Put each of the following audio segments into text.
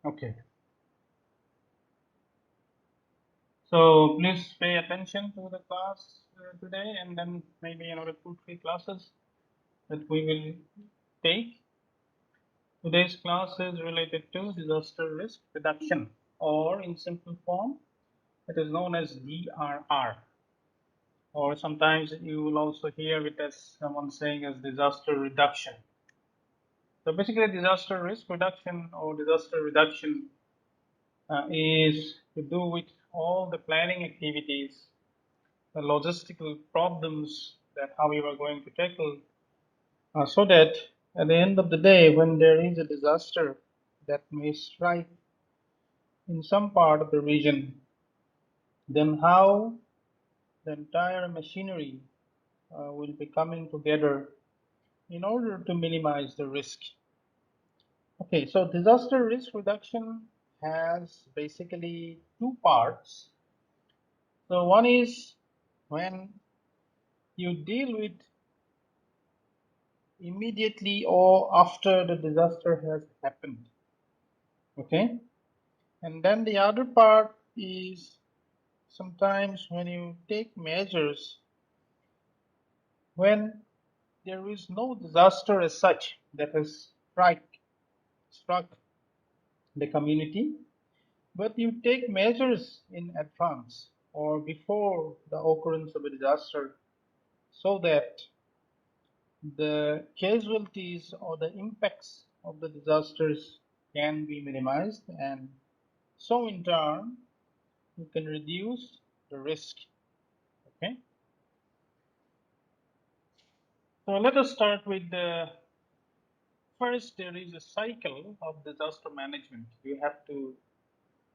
Okay, so please pay attention to the class today, and then maybe another 2 3 classes that we will take. Today's class is related to disaster risk reduction, or in simple form, it is known as DRR, or sometimes you will also hear it as someone saying as disaster reduction. So basically, disaster risk reduction or disaster reduction is to do with all the planning activities, the logistical problems that how we are going to tackle, so that at the end of the day, when there is a disaster that may strike in some part of the region, then how the entire machinery will be coming together in order to minimize the risk. Okay, so disaster risk reduction has basically two parts. So one is when you deal with immediately or after the disaster has happened. Okay, and then the other part is sometimes when you take measures when there is no disaster as such that has struck the community, but you take measures in advance or before the occurrence of a disaster so that the casualties or the impacts of the disasters can be minimized, and so in turn you can reduce the risk. Okay, so let us start with the first. There is a cycle of disaster management. You have to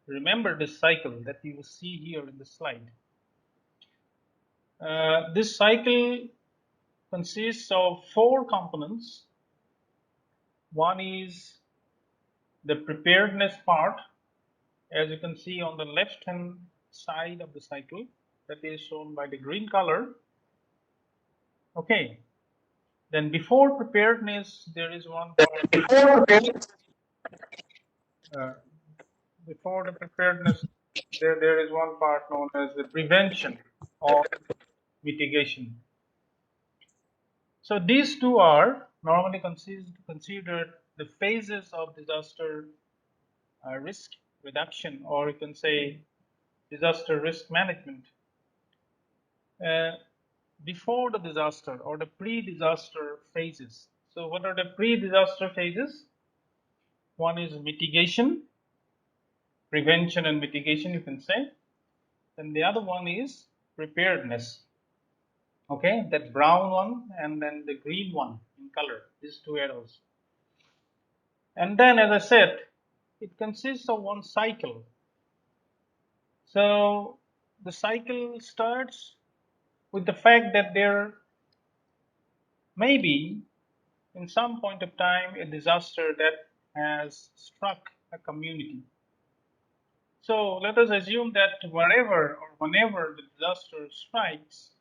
remember this cycle that you see here in the slide. This cycle consists of four components. One is the preparedness part, as you can see on the left hand side of the cycle, that is shown by the green color. Okay, then before preparedness, there is one part. Uh, Before the preparedness, there is one part known as the prevention or mitigation. So these two are normally considered the phases of disaster risk reduction, or you can say disaster risk management. Uh, Before the disaster or the pre-disaster phases. So what are the pre-disaster phases? One is mitigation, prevention and mitigation, you can say. Then the other one is preparedness. Okay, that brown one and then the green one in color, these two arrows. And then, as I said, it consists of one cycle. So the cycle starts with the fact that there may be, in some point of time, a disaster that has struck a community. So let us assume that wherever or whenever the disaster strikes,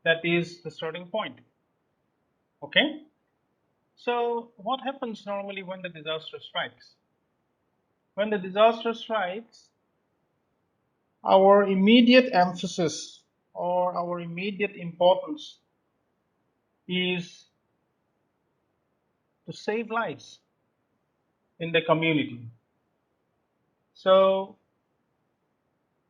that is the starting point. Okay? So what happens normally when the disaster strikes? When the disaster strikes, our immediate emphasis or our immediate importance is to save lives in the community. So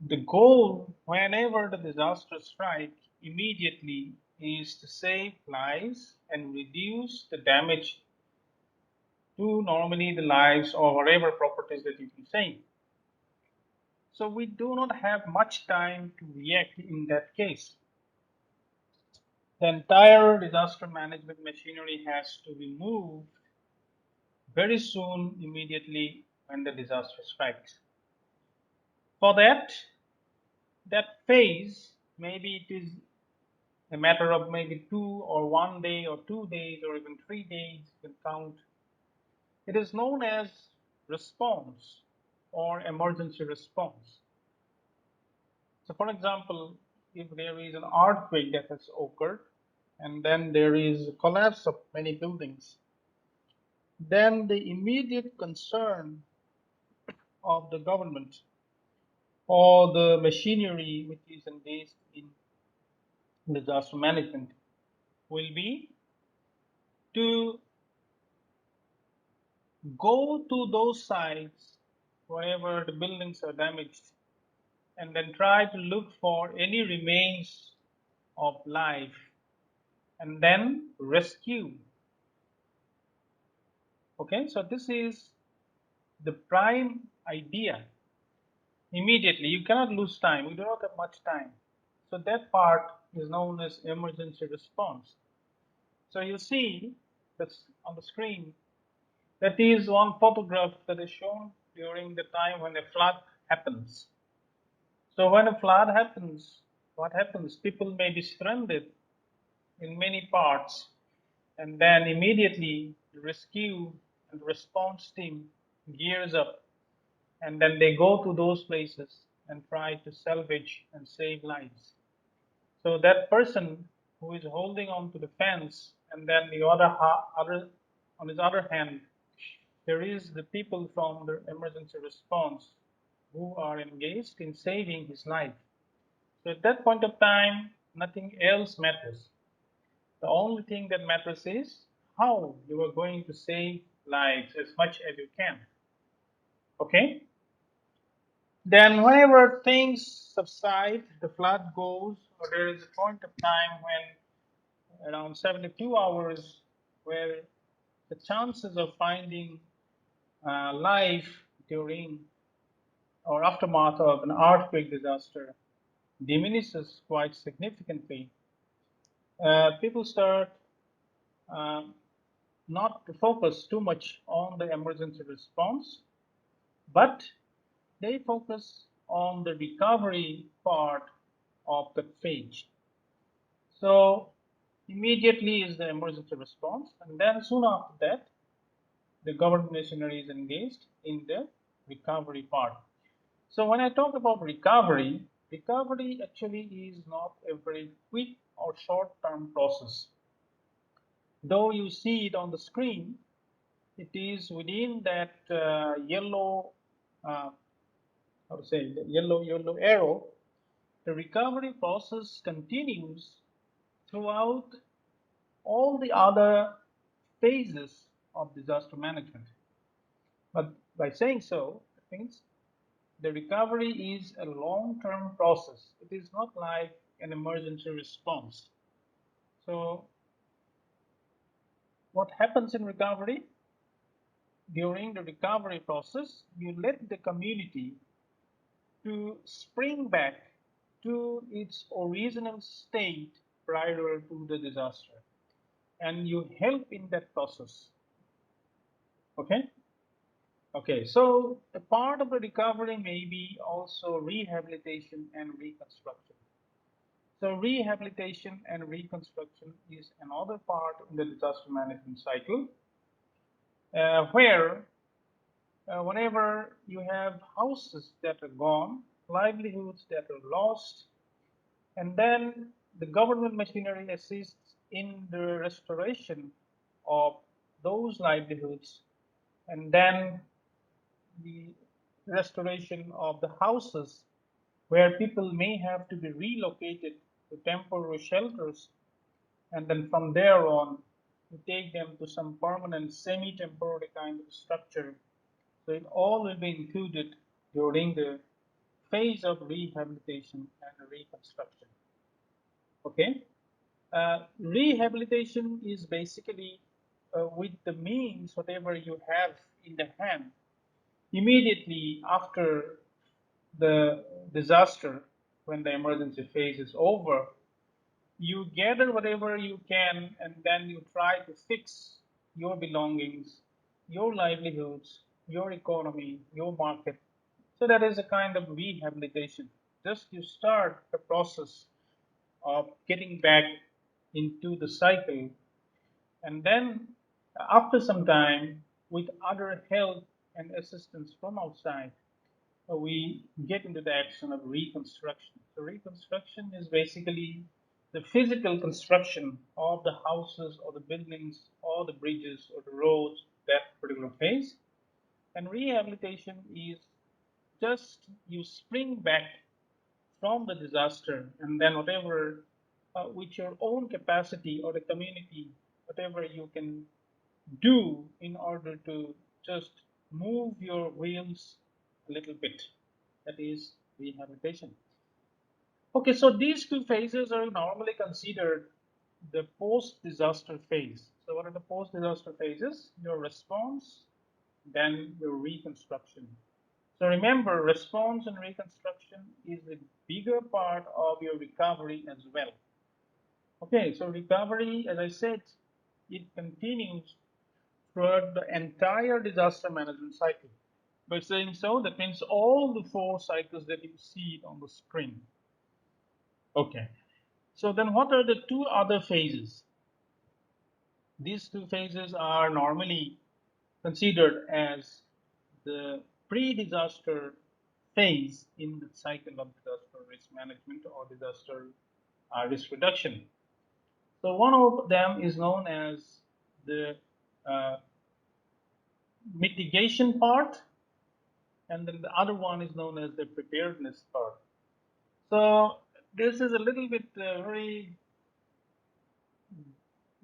the goal whenever the disaster strikes immediately is to save lives and reduce the damage to normally the lives or whatever properties that you can save. So we do not have much time to react in that case. The entire disaster management machinery has to be moved very soon, immediately when the disaster strikes. For that phase, maybe it is a matter of maybe 2 or 1 day or 2 days or even 3 days, you can count. It is known as response or emergency response. So, for example, if there is an earthquake that has occurred and then there is a collapse of many buildings, then the immediate concern of the government or the machinery which is engaged in disaster management will be to go to those sites wherever the buildings are damaged and then try to look for any remains of life and then rescue. Okay, so this is the prime idea. Immediately, you cannot lose time, we do not have much time. So that part is known as emergency response. So you see this on the screen. That is one photograph that is shown during the time when a flood happens. So when a flood happens, what happens? People may be stranded in many parts, and then immediately the rescue and response team gears up, and then they go to those places and try to salvage and save lives. So that person who is holding on to the fence, and then other on his other hand, there is the people from the emergency response who are engaged in saving his life. So at that point of time, nothing else matters. The only thing that matters is how you are going to save lives as much as you can. Okay? Then, whenever things subside, the flood goes, or there is a point of time when around 72 hours where the chances of finding life during or aftermath of an earthquake disaster diminishes quite significantly. People start uh, not to focus too much on the emergency response, but they focus on the recovery part of the phase. So immediately is the emergency response, and then soon after that, the government machinery is engaged in the recovery part. So when I talk about recovery, recovery actually is not a very quick or short-term process. Though you see it on the screen, it is within that yellow, uh, how to say, the yellow arrow. The recovery process continues throughout all the other phases of disaster management. But by saying so, it means the recovery is a long-term process. It is not like an emergency response. So what happens in recovery? During the recovery process, you let the community to spring back to its original state prior to the disaster, and you help in that process. Okay? Okay, so a part of the recovery may be also rehabilitation and reconstruction. So rehabilitation and reconstruction is another part in the disaster management cycle, where whenever you have houses that are gone, livelihoods that are lost, and then the government machinery assists in the restoration of those livelihoods, and then the restoration of the houses where people may have to be relocated to temporary shelters, and then from there on, you take them to some permanent semi-temporary kind of structure. So it all will be included during the phase of rehabilitation and reconstruction. Okay? Rehabilitation is basically with the means, whatever you have in the hand, immediately after the disaster, when the emergency phase is over, you gather whatever you can and then you try to fix your belongings, your livelihoods, your economy, your market. So that is a kind of rehabilitation. Just you start the process of getting back into the cycle, and then after some time, with other help and assistance from outside, we get into the action of reconstruction. So reconstruction is basically the physical construction of the houses or the buildings or the bridges or the roads, that particular phase. And rehabilitation is just you spring back from the disaster, and then whatever with your own capacity or the community, whatever you can do in order to just move your wheels a little bit. That is rehabilitation. Okay, so these two phases are normally considered the post disaster phase. So, what are the post disaster phases? Your response, then your reconstruction. So, remember, response and reconstruction is a bigger part of your recovery as well. Okay, so recovery, as I said, it continues throughout the entire disaster management cycle. By saying so, that means all the four cycles that you see on the screen. Okay, so then what are the two other phases? These two phases are normally considered as the pre-disaster phase in the cycle of disaster risk management or disaster risk reduction. So one of them is known as the uh, mitigation part, and then the other one is known as the preparedness part. So this is a little bit very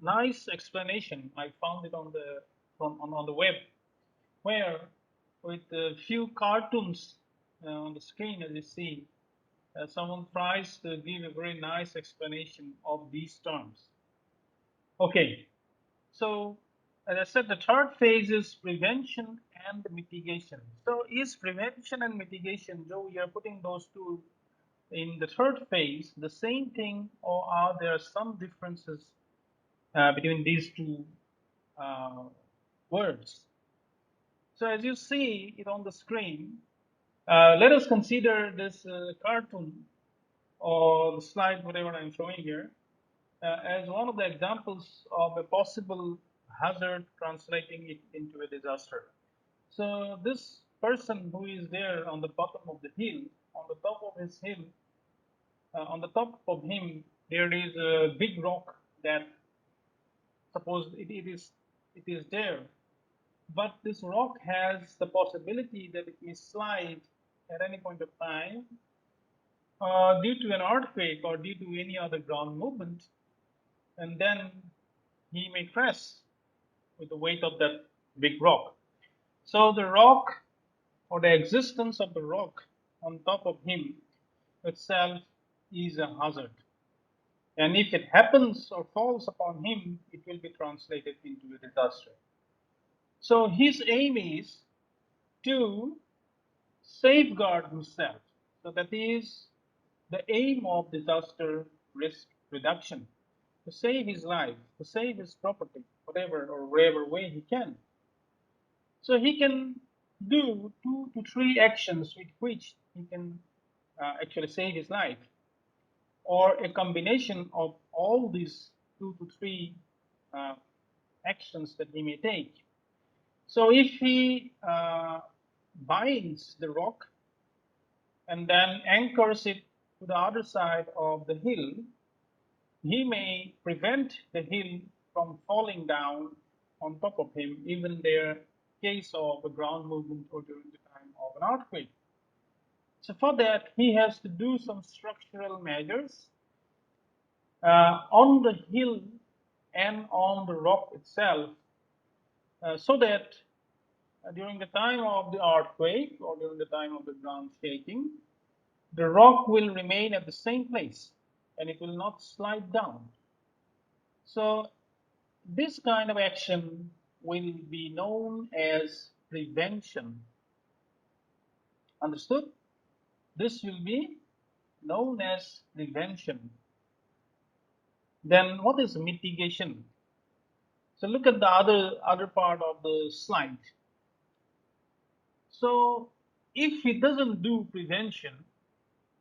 nice explanation. I found it on the web, where with a few cartoons on the screen, as you see, someone tries to give a very nice explanation of these terms. Okay, so as I said, the third phase is prevention and mitigation. So is prevention and mitigation, Joe, we are putting those two in the third phase the same thing, or are there some differences between these two uh, words? So as you see it on the screen, let us consider this cartoon or the slide, whatever I'm showing here, as one of the examples of a possible hazard translating it into a disaster. So this person who is there on the bottom of the hill, on the top of his hill, on the top of him, there is a big rock that suppose it is there, but this rock has the possibility that it may slide at any point of time due to an earthquake or due to any other ground movement, and then he may crash with the weight of that big rock. So the rock or the existence of the rock on top of him itself is a hazard. And if it happens or falls upon him, it will be translated into a disaster. So his aim is to safeguard himself. So that is the aim of disaster risk reduction, to save his life, to save his property, whatever or wherever way he can. So he can do 2 to 3 actions with which he can actually save his life, or a combination of all these 2 to 3 uh, actions that he may take. So if he binds the rock and then anchors it to the other side of the hill, he may prevent the hill from falling down on top of him, even in the case of a ground movement or during the time of an earthquake. So for that, he has to do some structural measures on the hill and on the rock itself, so that during the time of the earthquake or during the time of the ground shaking, the rock will remain at the same place and it will not slide down. So this kind of action will be known as prevention. Understood? This will be known as prevention. Then what is mitigation? So look at the other part of the slide. So if he doesn't do prevention,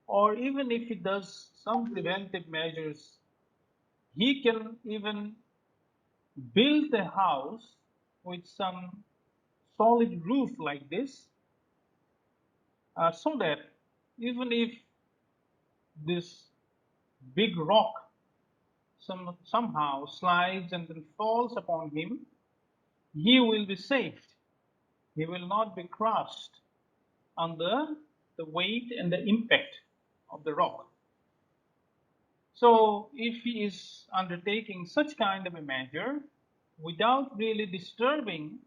or even if he does some preventive measures, he can even build a house with some solid roof like this, so that even if this big rock somehow slides and then falls upon him, he will be saved. He will not be crushed on the weight and the impact of the rock. So if he is undertaking such kind of a measure without really disturbing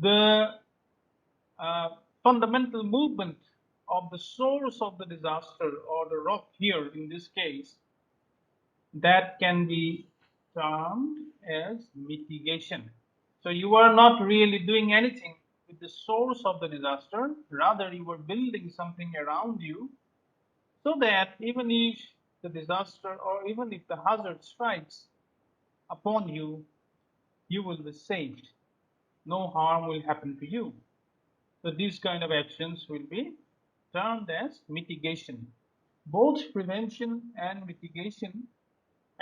the uh, fundamental movement of the source of the disaster or the rock here in this case, that can be termed as mitigation. So you are not really doing anything with the source of the disaster, rather you are building something around you so that even if the disaster or even if the hazard strikes upon you, you will be saved. No harm will happen to you. So these kind of actions will be termed as mitigation. Both prevention and mitigation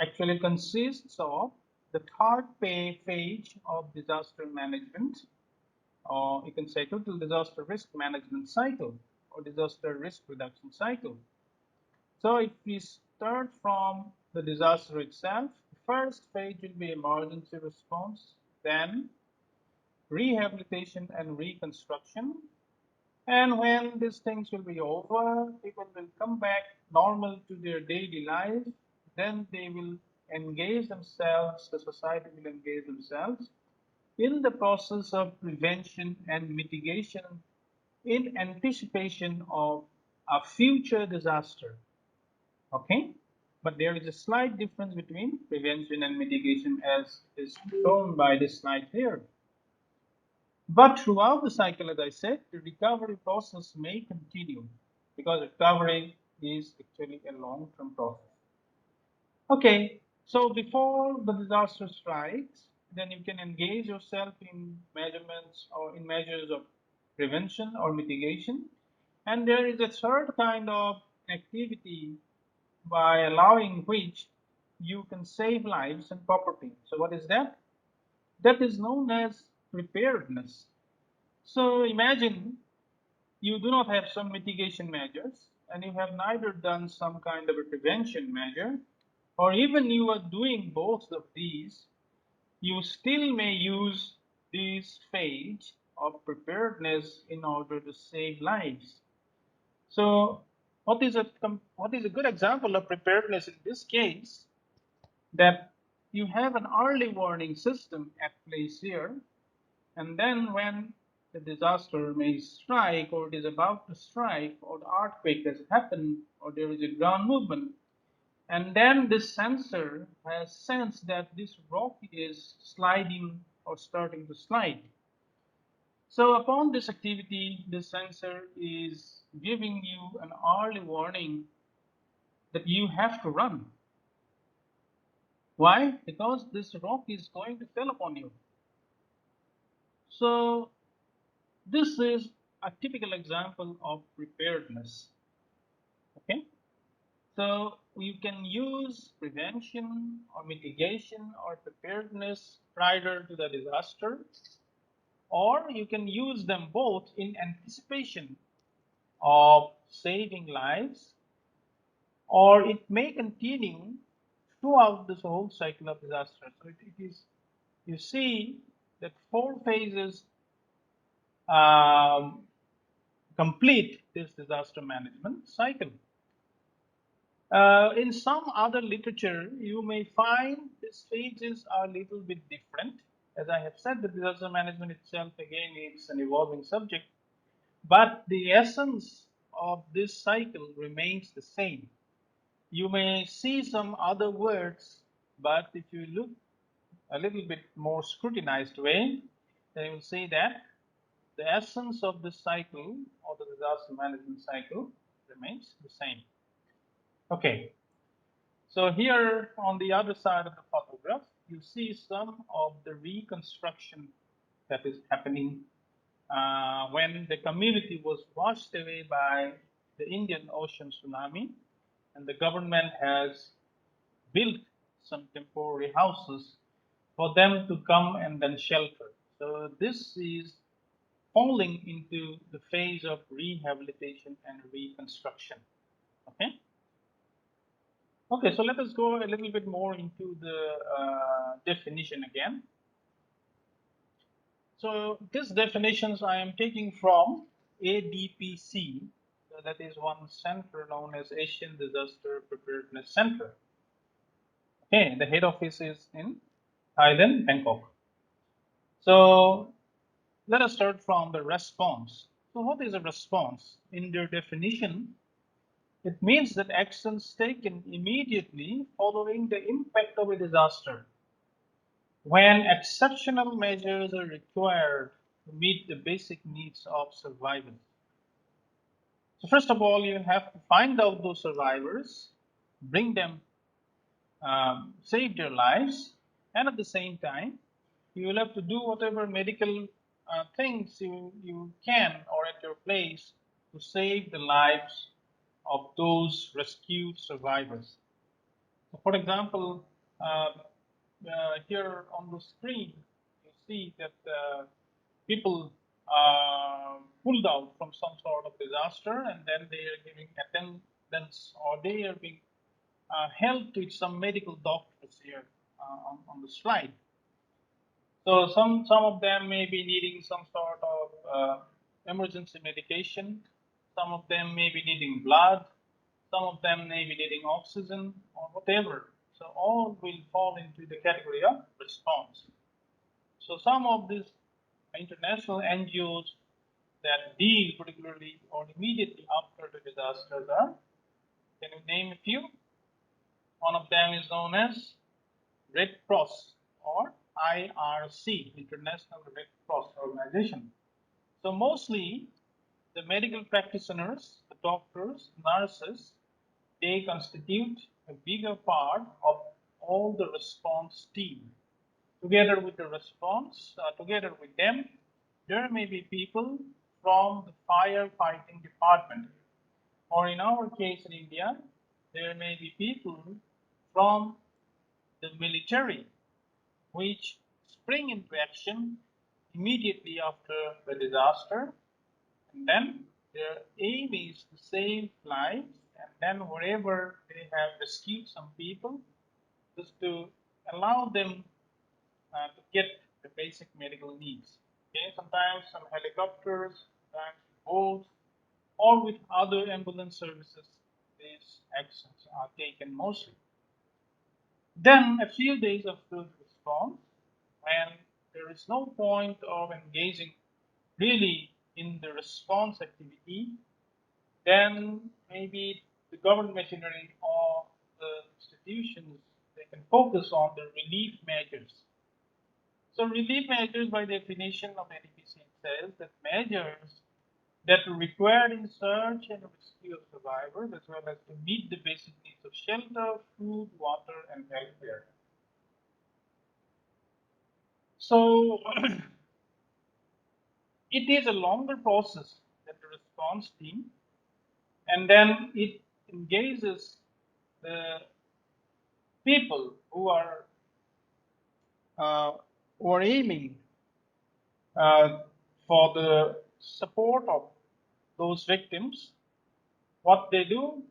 actually consists of the third phase of disaster management, or you can say total disaster risk management cycle or disaster risk reduction cycle. So if we start from the disaster itself, the first phase will be emergency response, then rehabilitation and reconstruction. And when these things will be over, people will come back normal to their daily life. Then they will engage themselves, the society will engage themselves in the process of prevention and mitigation in anticipation of a future disaster. Okay? But there is a slight difference between prevention and mitigation as is shown by this slide here. But throughout the cycle, as I said, the recovery process may continue because recovery is actually a long-term process. Okay, so before the disaster strikes, then you can engage yourself in measurements or in measures of prevention or mitigation. And there is a third kind of activity by allowing which you can save lives and property. So what is that? That is known as preparedness. So imagine you do not have some mitigation measures and you have neither done some kind of a prevention measure, or even you are doing both of these, you still may use this phase of preparedness in order to save lives. So what is a good example of preparedness in this case? That you have an early warning system at place here, and then when the disaster may strike or it is about to strike or the earthquake has happened or there is a ground movement, and then this sensor has sensed that this rock is sliding or starting to slide. So upon this activity, this sensor is giving you an early warning that you have to run. Why? Because this rock is going to fall upon you. So this is a typical example of preparedness. Okay, so you can use prevention or mitigation or preparedness prior to the disaster, or you can use them both in anticipation of saving lives, or it may continue throughout this whole cycle of disaster. So it is, you see that four phases um, complete this disaster management cycle. In some other literature, you may find these phases are a little bit different. As I have said, the disaster management itself, again, is an evolving subject, but the essence of this cycle remains the same. You may see some other words, but if you look a little bit more scrutinized way, then you will see that the essence of this cycle or the disaster management cycle remains the same. Okay, so here on the other side of the photograph, you see some of the reconstruction that is happening when the community was washed away by the Indian Ocean tsunami, and the government has built some temporary houses for them to come and then shelter. So this is falling into the phase of rehabilitation and reconstruction. Okay. Okay, so let us go a little bit more into the definition again. So these definitions I am taking from ADPC, so that is one center known as Asian Disaster Preparedness Center. Okay, the head office is in Thailand, Bangkok. So let us start from the response. So what is a response? In their definition, it means that actions taken immediately following the impact of a disaster when exceptional measures are required to meet the basic needs of survivors. So first of all, you have to find out those survivors, bring them, save their lives, and at the same time, you will have to do whatever medical things you can or at your place to save the lives of those rescued survivors. So for example, here on the screen, you see that people pulled out from some sort of disaster and then they are giving attendance or they are being helped with some medical doctors here on the slide. So some of them may be needing some sort of emergency medication. Some of them may be needing blood. Some of them may be needing oxygen or whatever. So all will fall into the category of response. So some of these international NGOs that deal particularly or immediately after the disasters are, can you name a few? One of them is known as Red Cross or IRC, International Red Cross Organization. So mostly the medical practitioners, the doctors, nurses, they constitute a bigger part of all the response team. Together with the response, together with them, there may be people from the firefighting department, or in our case in India, there may be people from the military which spring into action immediately after the disaster, and then their aim is to save lives, and then wherever they have rescued some people, just to allow them to get the basic medical needs. Okay, sometimes some helicopters, sometimes boats, or with other ambulance services, these actions are taken mostly. Then, a few days after the response, when there is no point of engaging really in the response activity, then maybe the government machinery or the institutions they can focus on the relief measures. So relief measures by definition of NEPC says that measures that are required in search and rescue of survivors as well as to meet the basic needs of shelter, food, water, and healthcare. So it is a longer process than the response team, and then it engages the people uh, who are aiming uh, for the support of those victims. What they do,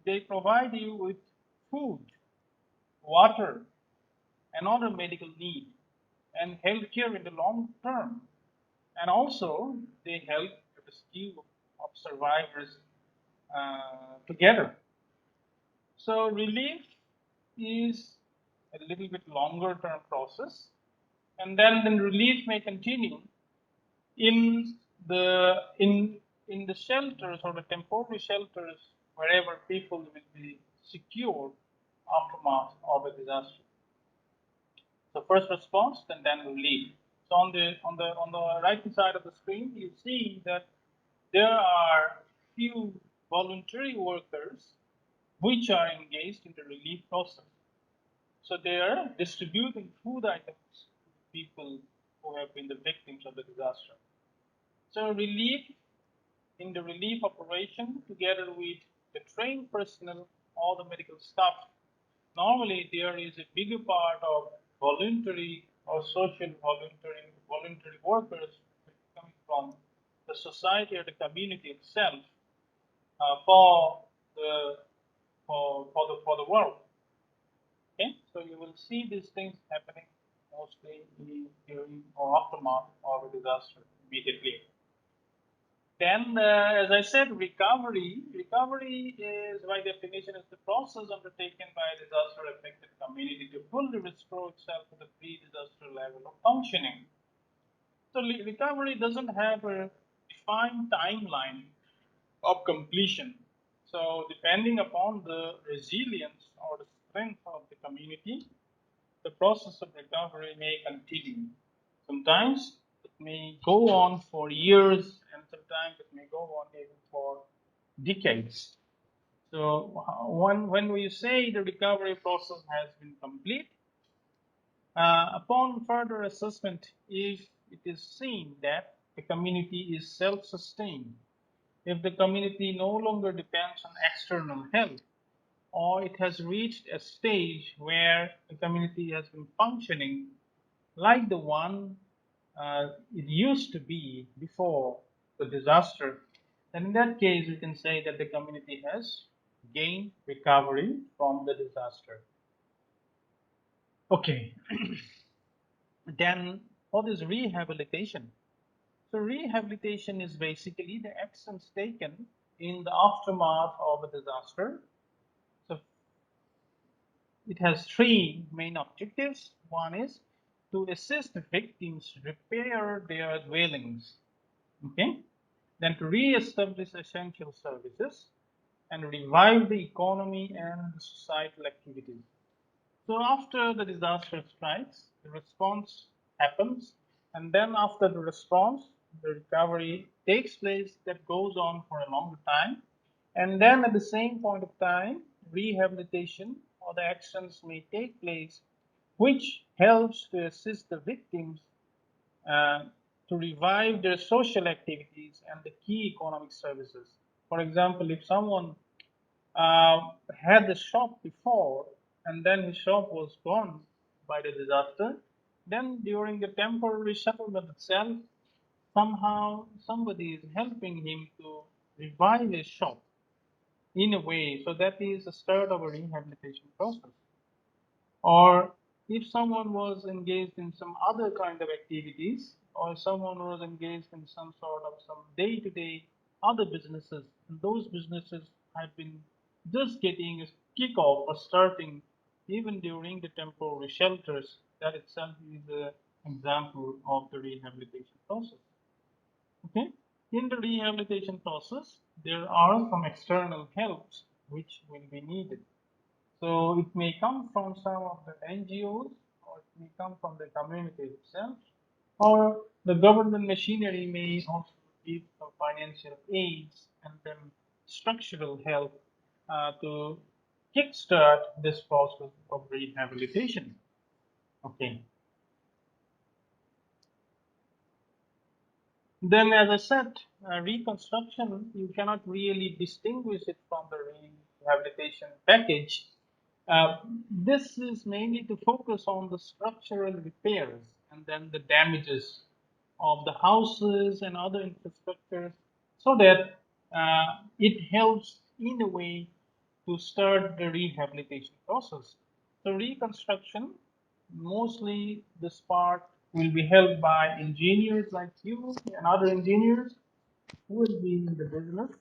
they provide you with food, water, and other medical need, and healthcare in the long term. And also, they help the rescue of survivors together. So relief is a little bit longer term process, and then the relief may continue in in the shelters or the temporary shelters wherever people will be secure aftermath of a disaster. So first response and then relief. So on the right hand side of the screen, you see that there are few voluntary workers which are engaged in the relief process. So they are distributing food items to people who have been the victims of the disaster. So relief in the relief operation together with the trained personnel, all the medical staff. Normally there is a bigger part of voluntary or social voluntary workers coming from the society or the community itself for the for the world. Okay, so you will see these things happening mostly during or aftermath of a disaster immediately. Then, as I said, recovery is by definition is the process undertaken by a disaster-affected community to fully restore itself to the pre-disaster level of functioning. So recovery doesn't have a defined timeline of completion. So depending upon the resilience or the strength of the community, the process of recovery may continue. Sometimes it may go on for years, and sometimes it may go on even for decades. So when we say the recovery process has been complete, upon further assessment, if it is seen that the community is self-sustained, if the community no longer depends on external help, or it has reached a stage where the community has been functioning like the one it used to be before the disaster, then in that case we can say that the community has gained recovery from the disaster. Okay, then what is rehabilitation? So rehabilitation is basically the actions taken in the aftermath of a disaster. So it has three main objectives. One is to assist the victims repair their dwellings. Okay. Then to re-establish essential services and revive the economy and societal activities. So after the disaster strikes, the response happens, and then after the response, the recovery takes place that goes on for a longer time, and then at the same point of time, rehabilitation or the actions may take place, which helps to assist the victims uh, to revive their social activities and the key economic services. For example, if someone had a shop before and then his shop was gone by the disaster, then during the temporary settlement itself, somehow somebody is helping him to revive his shop in a way. So that is the start of a rehabilitation process. Or if someone was engaged in some other kind of activities, or someone was engaged in some sort of some day-to-day other businesses, and those businesses have been just getting a kick-off or starting even during the temporary shelters, that itself is an example of the rehabilitation process. Okay? In the rehabilitation process, there are some external helps which will be needed. So it may come from some of the NGOs, or it may come from the community itself, or the government machinery may also give some financial aids and then structural help to kickstart this process of rehabilitation. Okay. Then, as I said, reconstruction, you cannot really distinguish it from the rehabilitation package. Uh, this is mainly to focus on the structural repairs and then the damages of the houses and other infrastructures so that it helps in a way to start the rehabilitation process. So reconstruction, mostly this part will be held by engineers like you and other engineers who will be in the business,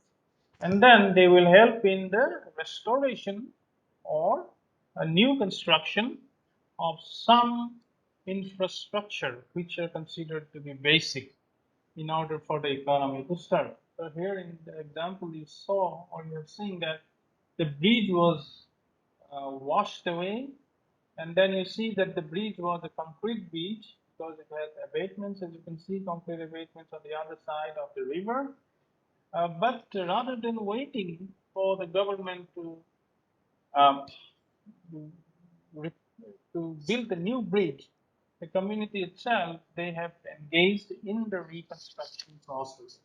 and then they will help in the restoration or a new construction of some infrastructure which are considered to be basic in order for the economy to start. So here in the example you saw or you have seen that the bridge was washed away, and then you see that the bridge was a concrete bridge because it has abatements, as you can see, concrete abatements on the other side of the river. But rather than waiting for the government um, re- to build a new bridge, the community itself, they have engaged in the reconstruction process.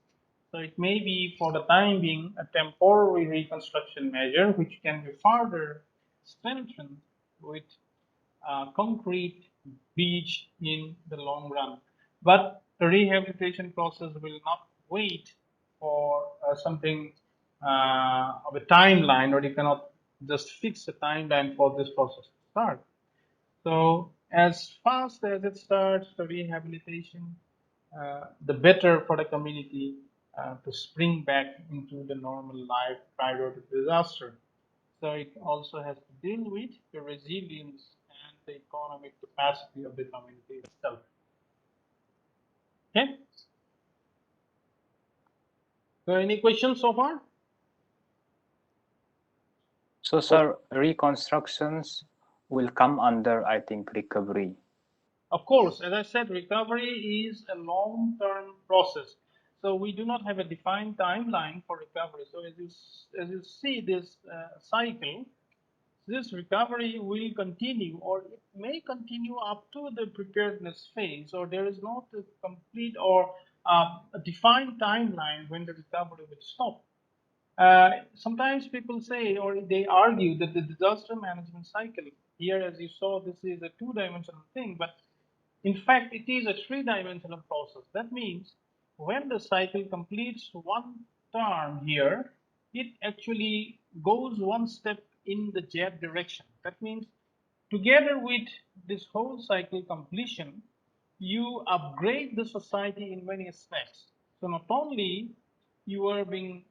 So it may be for the time being a temporary reconstruction measure which can be further strengthened with concrete beach in the long run. But the rehabilitation process will not wait for something of a timeline, or you cannot just fix a timeline for this process to start. So as fast as it starts, the rehabilitation, the better for the community to spring back into the normal life prior to disaster. So it also has to deal with the resilience and the economic capacity of the community itself. Okay. So any questions so far? So, sir, reconstructions will come under, I think, recovery. Of course, as I said, recovery is a long-term process. So we do not have a defined timeline for recovery. So as you see this cycle, this recovery will continue, or it may continue up to the preparedness phase, or there is not a complete or a defined timeline when the recovery will stop. Sometimes people say or they argue that the disaster management cycle here, as you saw, this is a two-dimensional thing, but in fact, it is a three-dimensional process. That means when the cycle completes one turn here, it actually goes one step in the Z direction. That means together with this whole cycle completion, you upgrade the society in many aspects. So not only you are being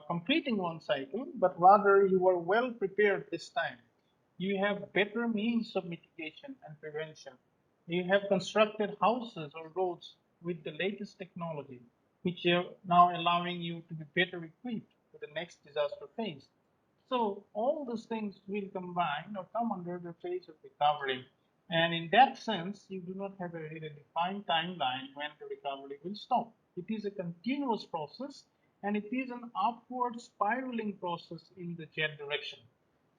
completing one cycle, but rather you are well prepared this time. You have better means of mitigation and prevention. You have constructed houses or roads with the latest technology, which are now allowing you to be better equipped for the next disaster phase. So all those things will combine or come under the phase of recovery. And in that sense, you do not have a really defined timeline when the recovery will stop. It is a continuous process and it is an upward spiraling process in the Z direction.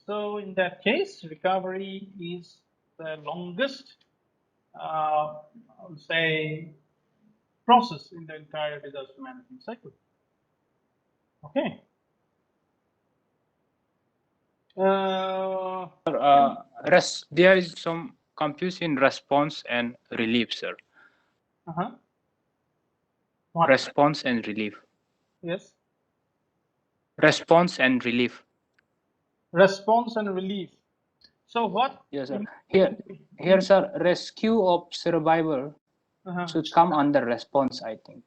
So in that case, recovery is the longest, I would say, process in the entire disaster management cycle. Okay. Uh, Sir, there is some confusion response and relief, sir. uh-huh. What? Response and relief. Yes. Response and relief. Response and relief. So what? Yes, sir. Here, In, sir, rescue of survivor uh-huh. should come under response, I think.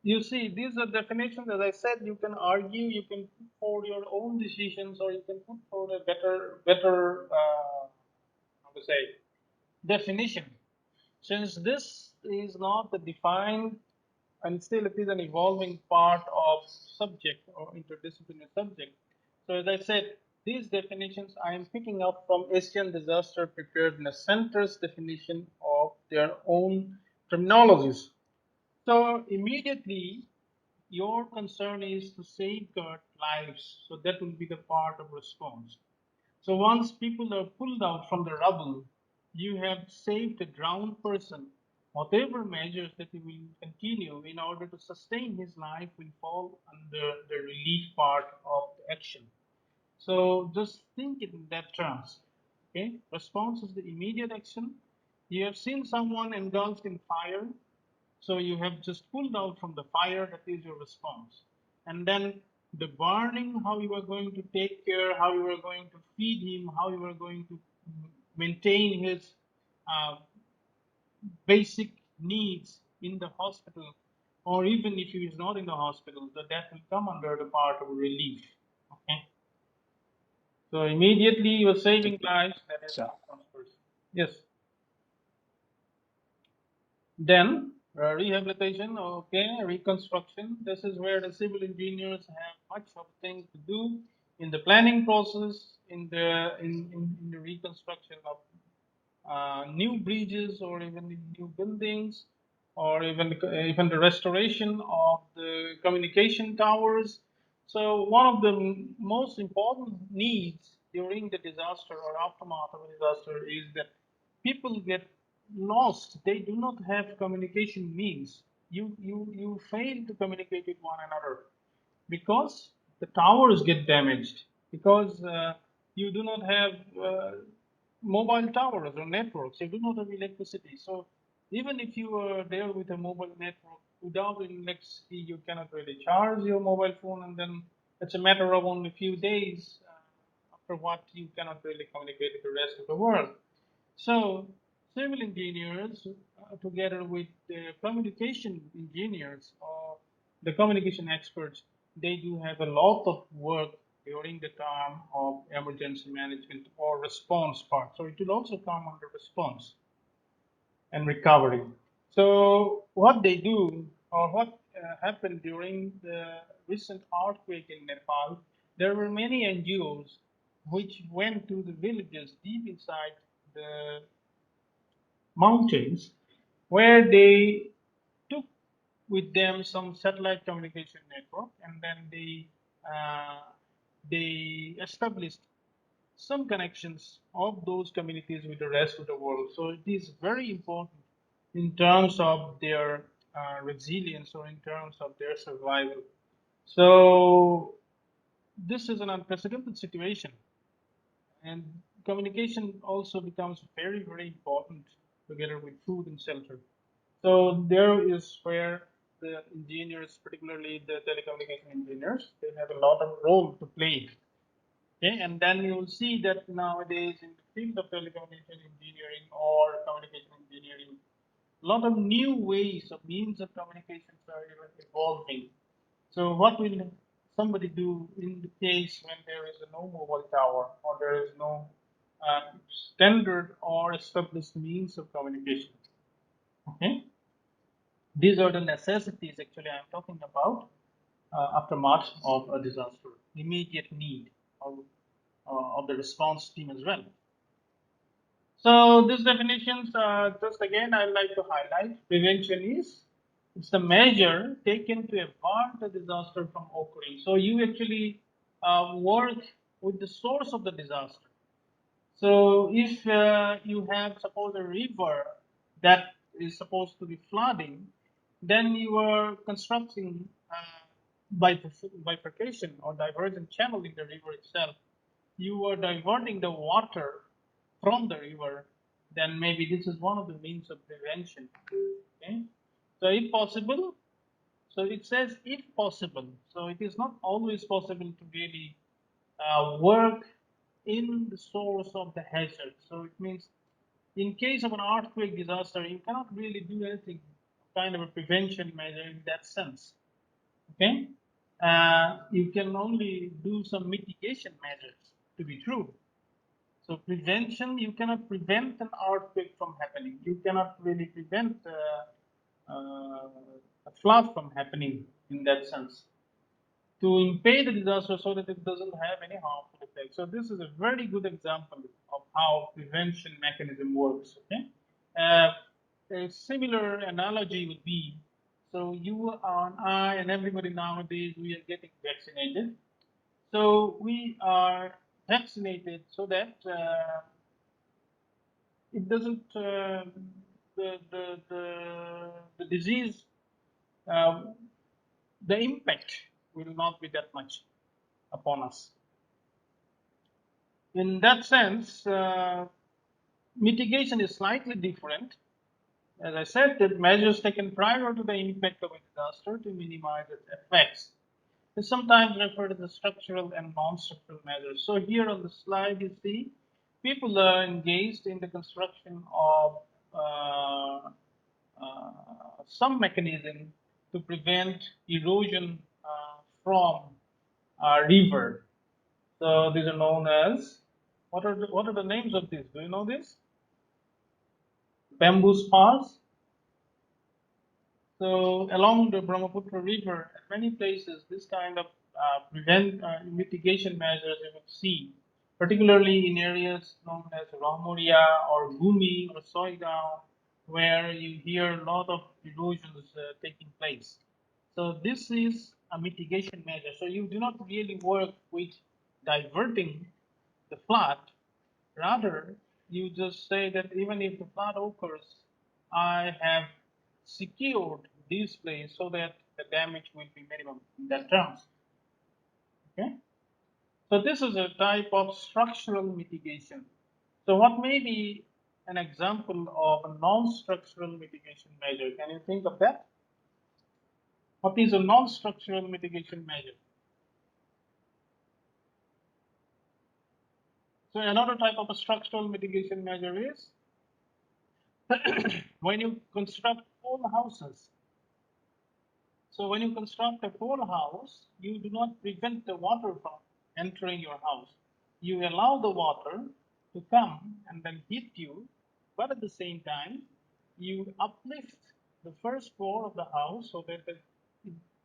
You see, these are definitions. As I said, you can argue, you can put forward your own decisions, or you can put forward a better, how to say, definition. Since this is not the defined, and still it is an evolving part of subject or interdisciplinary subject. So as I said, these definitions I am picking up from Asian Disaster Preparedness Center's definition of their own terminologies. So immediately your concern is to safeguard lives. So that will be the part of response. So once people are pulled out from the rubble, you have saved a drowned person. Whatever measures that you will continue in order to sustain his life will fall under the relief part of the action. So just think in that terms. Okay, response is the immediate action. You have seen someone engulfed in fire, so you have just pulled out from the fire, that is your response. And then the burning, how you are going to take care, how you are going to feed him, how you are going to maintain his uh, basic needs in the hospital, or even if he is not in the hospital, so that will come under the part of relief. Okay. So immediately you are saving lives, that is the So, response person. Yes. Then rehabilitation, okay, reconstruction. This is where the civil engineers have much of things to do in the planning process, in the reconstruction of new bridges or even new buildings, or even the restoration of the communication towers. So one of the most important needs during the disaster or aftermath of a disaster is that people get lost. They do not have communication means. You fail to communicate with one another because the towers get damaged, because you do not have mobile towers or networks, you do not have electricity. So even if you are there with a mobile network, without electricity you cannot really charge your mobile phone, and then it's a matter of only a few days, after what you cannot really communicate with the rest of the world. So civil engineers, together with the communication engineers, the communication experts, they do have a lot of work during the time of emergency management or response part. So it will also come under response and recovery. So what they do, or what happened during the recent earthquake in Nepal, there were many NGOs which went to the villages deep inside the mountains, where they took with them some satellite communication network, and then they established some connections of those communities with the rest of the world. So it is very important in terms of their resilience or in terms of their survival. So this is an unprecedented situation, and communication also becomes very, very important together with food and shelter. So there is where the engineers, particularly the telecommunication engineers, they have a lot of role to play. Okay, and then you will see that nowadays in the field of telecommunication engineering or communication engineering, a lot of new ways of means of communications are even evolving. So what will somebody do in the case when there is no mobile tower or there is no standard or established means of communication? Okay, these are the necessities actually I'm talking about aftermath of a disaster, immediate need of the response team as well. So these definitions, just again, I'd like to highlight. Prevention is it's the measure taken to avert a disaster from occurring. So you actually work with the source of the disaster. So if you have suppose a river that is supposed to be flooding, then you are constructing bifurcation or divergent channel in the river itself. You are diverting the water from the river. Then maybe this is one of the means of prevention. Okay, so if possible, so it says if possible. So it is not always possible to really work in the source of the hazard. So it means in case of an earthquake disaster, you cannot really do anything kind of a prevention measure in that sense. Okay, you can only do some mitigation measures to be true. So prevention, you cannot prevent an earthquake from happening. You cannot really prevent a flood from happening in that sense to impede the disaster so that it doesn't have any harmful effect. So this is a very good example of how prevention mechanism works. Okay, a similar analogy would be so you and I and everybody nowadays we are getting vaccinated. So we are vaccinated so that it doesn't the disease uh, the impact will not be that much upon us. In that sense, mitigation is slightly different. As I said, that measures taken prior to the impact of a disaster to minimize its effects is sometimes referred to as structural and non-structural measures. So here on the slide, you see people are engaged in the construction of some mechanism to prevent erosion from a river. So these are known as what are the names of these? Do you know this? Bamboo spars. So along the Brahmaputra River, at many places, this kind of prevent mitigation measures you would see, particularly in areas known as Ramoria or Gumi or Soigao, where you hear a lot of erosions taking place. So this is a mitigation measure. So you do not really work with diverting the flood. Rather, you just say that even if the flood occurs, I have secured this place so that the damage will be minimum in that terms. Okay. So this is a type of structural mitigation. So what may be an example of a non-structural mitigation measure? Can you think of that? What is a non-structural mitigation measure? So another type of a structural mitigation measure is when you construct all houses. So when you construct a pole house, you do not prevent the water from entering your house. You allow the water to come and then hit you, but at the same time, you uplift the first floor of the house so that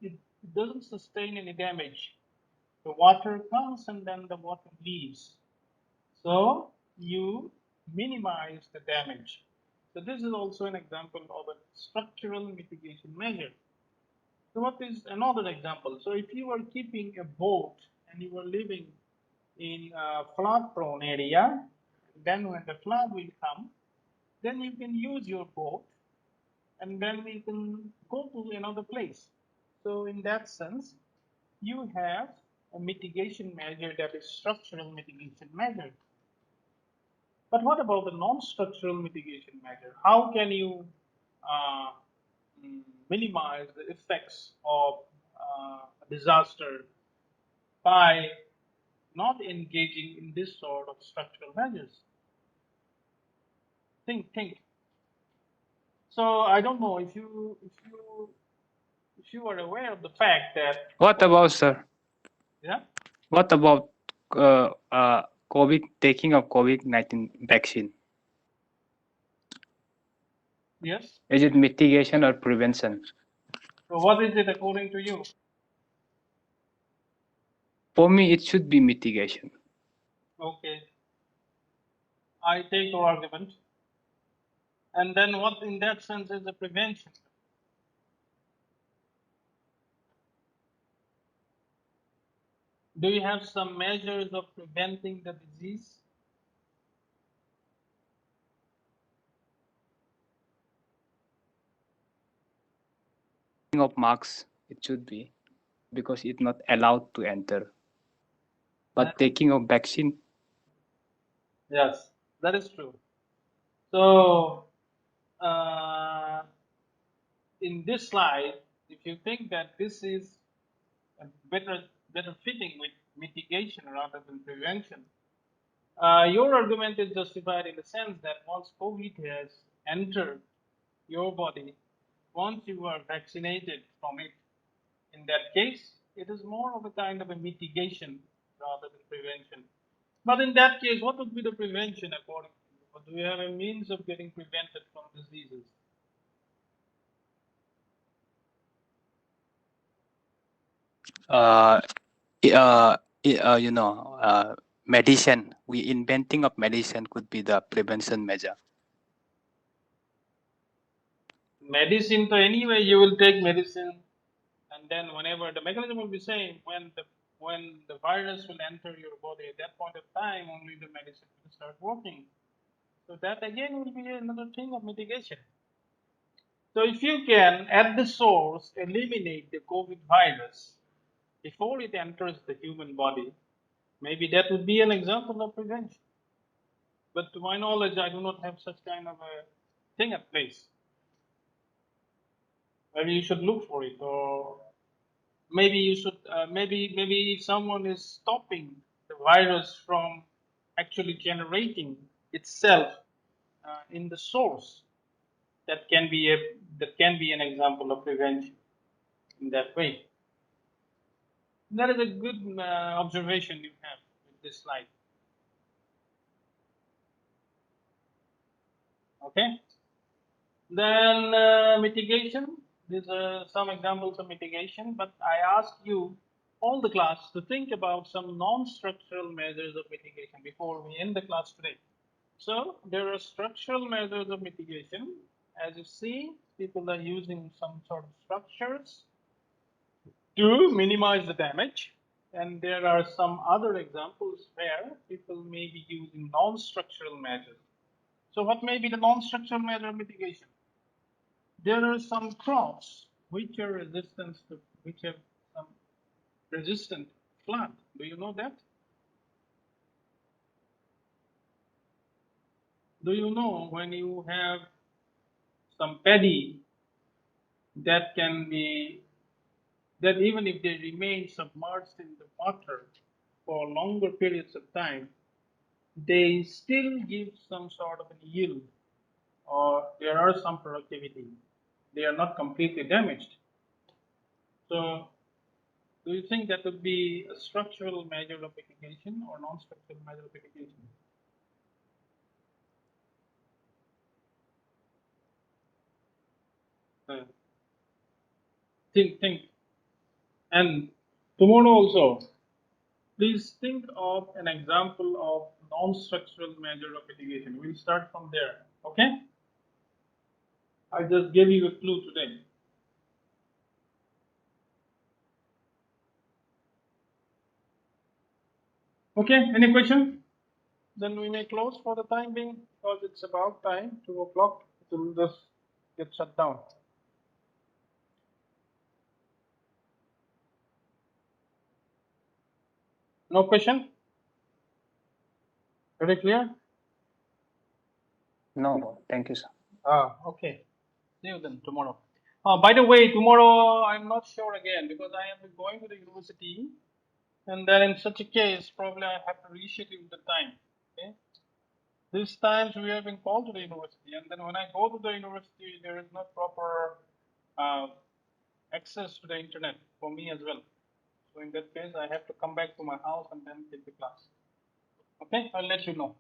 it doesn't sustain any damage. The water comes and then the water leaves. So you minimize the damage. So this is also an example of a structural mitigation measure. So what is another example? So if you are keeping a boat and you are living in a flood prone area, then when the flood will come, then you can use your boat and then you can go to another place. So in that sense, you have a mitigation measure that is structural mitigation measure. But what about the non-structural mitigation measure? How can you uh, minimize the effects of a disaster by not engaging in this sort of structural measures? Think. So I don't know if you are aware of the fact that What about, sir? yeah. What about COVID, taking of COVID-19 vaccine? Yes. Is it mitigation or prevention? So what is it according to you? For me, it should be mitigation. Okay, I take your argument. And then what in that sense is the prevention? Do you have some measures of preventing the disease? Of marks, it should be, because it's not allowed to enter. But taking of vaccine, Yes, that is true. So, uh, in this slide, if you think that this is a better fitting with mitigation rather than prevention, your argument is justified in the sense that once COVID has entered your body, once you are vaccinated from it, in that case, it is more of a kind of a mitigation rather than prevention. But in that case, what would be the prevention according to you? Or do you have a means of getting prevented from diseases? uh, uh, you know, medicine. We inventing of medicine could be the prevention measure. Medicine, so anyway, you will take medicine, and then whenever the mechanism will be same, when the virus will enter your body at that point of time, only the medicine will start working. So that again will be another thing of mitigation. So if you can, at the source, eliminate the COVID virus before it enters the human body, maybe that would be an example of prevention. But to my knowledge, I do not have such kind of a thing at place. Maybe you should look for it, or maybe you should, maybe if someone is stopping the virus from actually generating itself in the source, that can be a that can be an example of prevention in that way. That is a good observation you have with this slide. Okay. Then mitigation. These are some examples of mitigation, but I ask you, all the class, to think about some non-structural measures of mitigation before we end the class today. So there are structural measures of mitigation. As you see, people are using some sort of structures to minimize the damage. And there are some other examples where people may be using non-structural measures. So what may be the non-structural measure of mitigation? There are some crops which are resistant to which have some resistant flood. Do you know that? Do you know when you have some paddy that can be that even if they remain submerged in the water for longer periods of time, they still give some sort of a yield or there are some productivity. They are not completely damaged. So, do you think that would be a structural measure of aggregation or non-structural measure of aggregation? Uh, think. And tomorrow also, please think of an example of non-structural measure of aggregation. We'll start from there. Okay? I just gave you a clue today. Okay, any question? Then we may close for the time being because it's about time, 2 o'clock. It will just get shut down. No question? Very clear? No, thank you, sir. Okay. See you then tomorrow. By the way, tomorrow I'm not sure again because I am going to the university, and then in such a case, probably I have to reschedule the time. Okay. These times we have been called to the university, and then when I go to the university, there is not proper uh, access to the internet for me as well. So in that case, I have to come back to my house and then take the class. Okay, I'll let you know.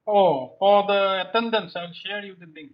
Oh, for the attendance, I'll share you the link.